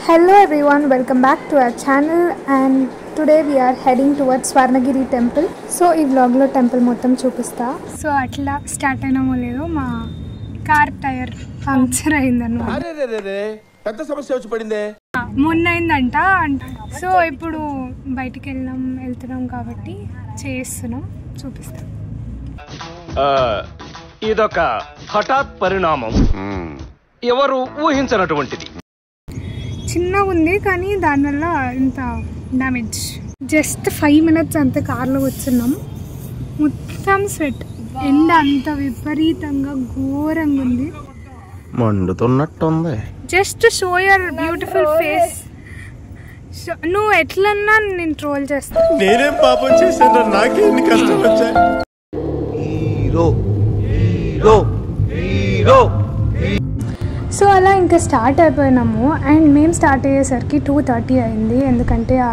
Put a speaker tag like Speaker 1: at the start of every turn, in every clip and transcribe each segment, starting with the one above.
Speaker 1: Hello everyone, welcome back to our channel and today we are heading towards Swarnagiri temple. So ee vlog lo temple mottam chupista. So atla start aynamo ledo ma car tire puncture ayindannama.
Speaker 2: అరెరెరెరె పెద్ద సమస్య వచ్చి పడిందే.
Speaker 1: మొన్న అయిందంట. So ఇప్పుడు బయటికి వెళ్తున్నాం కాబట్టి చేస్తున్నాం, చూపిస్తాం.
Speaker 3: ఇదొక హఠాత్ పరిణామం, ఎవరు ఊహించనటువంటిది.
Speaker 1: చిన్నగా ఉంది కానీ దానివల్ల ఇంత డ్యామేజ్. జస్ట్ 5 minutes అంతే కార్లో కూర్చున్నాం, మొత్తం స్వెట్. ఎండ అంత విపరీతంగా ఘోరంగా ఉంది,
Speaker 2: మండుతున్నట్టుంది.
Speaker 1: Just show your beautiful face. నువ్వు ఎట్లన్నా నేను ట్రోల్ చేస్తా.
Speaker 2: నేనేం పాపం చేశాను, నాకే ఎన్ని కష్టం వచ్చాయి. Hero hero hero.
Speaker 1: సో అలా ఇంకా స్టార్ట్ అయిపోయినాము అండ్ మేము స్టార్ట్ అయ్యేసరికి 2:30 అయింది. ఎందుకంటే ఆ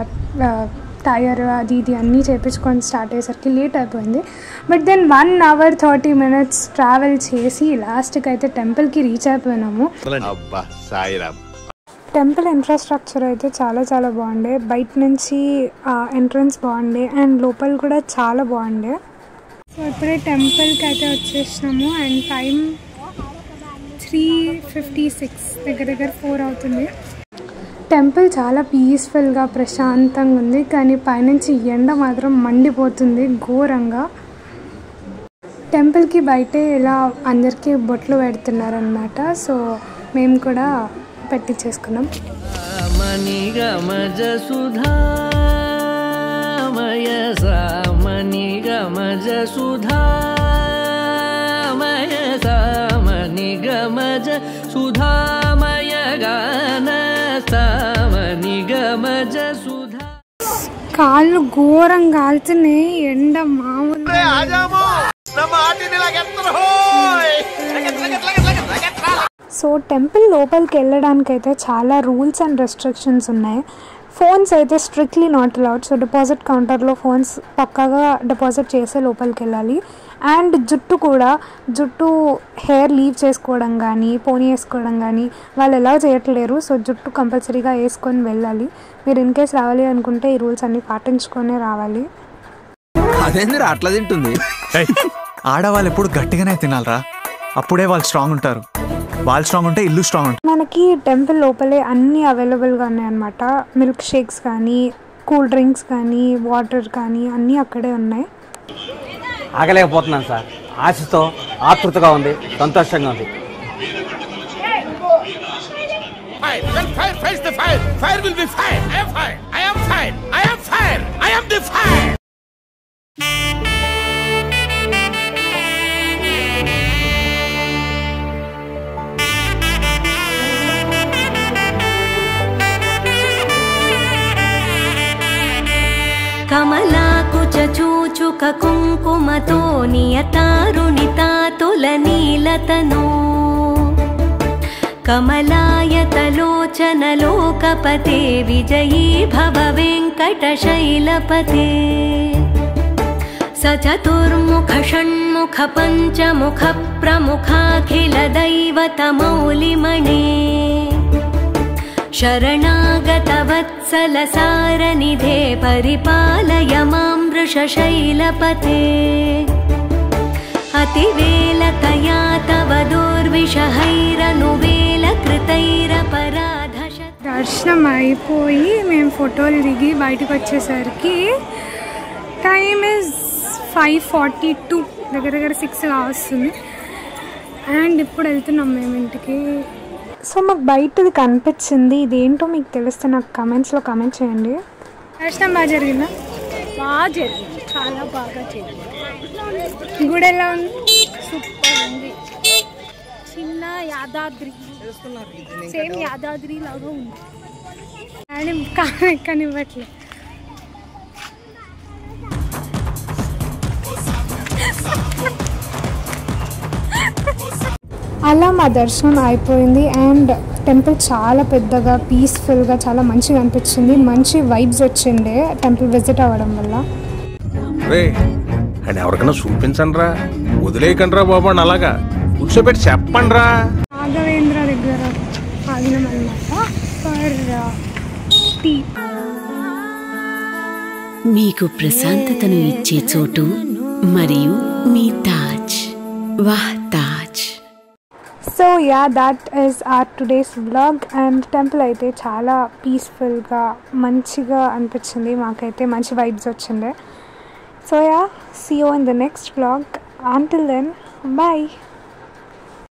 Speaker 1: టైర్ అది ఇది అన్నీ చేయించుకొని స్టార్ట్ అయ్యేసరికి లేట్ అయిపోయింది. But then 1 hour 30 minutes travel చేసి లాస్ట్కి అయితే టెంపుల్కి రీచ్ అయిపోయినాము. టెంపుల్ ఇన్ఫ్రాస్ట్రక్చర్ అయితే చాలా చాలా బాగుండే. బయట నుంచి ఎంట్రన్స్ బాగుండే అండ్ లోపల కూడా చాలా బాగుండే. సో ఇప్పుడే టెంపుల్కి అయితే వచ్చేసినాము అండ్ టైం 3:56, దగ్గర 4 అవుతుంది. టెంపుల్ చాలా పీస్ఫుల్గా ప్రశాంతంగా ఉంది, కానీ పైనుంచి ఎండ మాత్రం మండిపోతుంది ఘోరంగా. టెంపుల్కి బయటే ఇలా అందరికీ బొట్లు పెడుతున్నారనమాట. సో మేము కూడా పెట్టించేసుకున్నాం.
Speaker 4: నిగమజ సుధామయ గాన నిగమజ సుధా.
Speaker 1: కాళ్ళు ఘోరం కాల్చున్నాయి, ఎండ మామూలు. సో టెంపుల్ లోపలికి వెళ్ళడానికైతే చాలా రూల్స్ అండ్ రెస్ట్రిక్షన్స్ ఉన్నాయి. ఫోన్స్ అయితే strictly not allowed. So deposit కౌంటర్లో ఫోన్స్ పక్కాగా డిపాజిట్ చేసే లోపలికి వెళ్ళాలి. అండ్ జుట్టు హెయిర్ లీవ్ చేసుకోవడం కానీ పోనీ వేసుకోవడం కానీ వాళ్ళు ఎలా చేయట్లేరు. సో జుట్టు కంపల్సరీగా వేసుకొని వెళ్ళాలి. మీరు ఇన్ కేస్ రావాలి అనుకుంటే ఈ రూల్స్ అన్నీ పాటించుకొని రావాలి.
Speaker 5: అదేందిరా అట్లా తింటుంది? ఆడవాళ్ళు ఎప్పుడు గట్టిగానే తినాలరా, అప్పుడే వాళ్ళు స్ట్రాంగ్ ఉంటారు. వాళ్ళు స్ట్రాంగ్ ఉంటే ఇల్లు స్ట్రాంగ్ ఉంటుంది.
Speaker 1: మనకి టెంపుల్ లోపలే అన్నీ అవైలబుల్గా ఉన్నాయన్నమాట. మిల్క్ షేక్స్ కానీ, కూల్ డ్రింక్స్ కానీ, వాటర్ కానీ అన్నీ అక్కడే ఉన్నాయి.
Speaker 6: ఆగలేకపోతున్నాను సార్, ఆశతో ఆతృతగా ఉంది, సంతోషంగా ఉంది.
Speaker 7: కమలాకు చూచుక కుంకుమతో నియతారుణితాతుల నీలతను కమలాయతలోచన లోకపతే విజయీ భవ వెంకటశైలపతే సచతుర్ముఖ షణ్ముఖ పంచముఖ ప్రముఖాఖిల దైవత మౌలిమణే శరణాగత వత్సల సారనిధే పరిపాలయ మాం వృషశైలపతే అతివేలతయా తవ దోర్విషహైరనువేల కృతైరపరాధ.
Speaker 1: దర్శనం అయిపోయి మేము ఫోటోలు దిగి బయటకు వచ్చేసరికి టైం ఇస్ 5:42, దగ్గర 6 వస్తుంది. అండ్ ఇప్పుడు వెళ్తున్నాం మేము ఇంటికి. సో మాకు బయటది కనిపించింది, ఇదేంటో మీకు తెలిస్తే నాకు కమెంట్స్లో కమెంట్ చేయండి. దర్శనం బాగా జరిగిందా?
Speaker 8: బాగా జరిగింది, చాలా బాగా జరిగింది.
Speaker 1: గుడి ఎలా ఉంది?
Speaker 8: సూపర్ ఉంది. చిన్న యాదాద్రి, సేమ్ యాదాద్రి లాగా ఉంది.
Speaker 1: అండ్ ఎక్కనివ్వట్లే. అలా మా దర్శనం అయిపోయింది అండ్ టెంపుల్ చాలా పెద్దగా పీస్ఫుల్గా చాలా మంచిగా అనిపించింది. మంచి వైబ్స్ వచ్చిండే టెంపుల్ విజిట్ అవ్వడం వల్ల.
Speaker 2: అండ్ ఎవరికైనా చూపించండి రా, వదిలేయకండి రా బాబు, అలాగా కూర్చోబెట్టి చెప్పండి రా.
Speaker 1: రాఘవేంద్ర దగ్గర ఆగినామన్నమాట. For tea.
Speaker 9: మీకు ప్రశాంతతను ఇచ్చే చోటు మరియు మీ తాజ్. వాహ్ Taj.
Speaker 1: So that is our today's vlog. And temple అయితే చాలా పీస్ఫుల్గా మంచిగా అనిపించింది, మాకైతే మంచి వైబ్స్ వచ్చిండే. So see you in the next vlog. Until then, bye.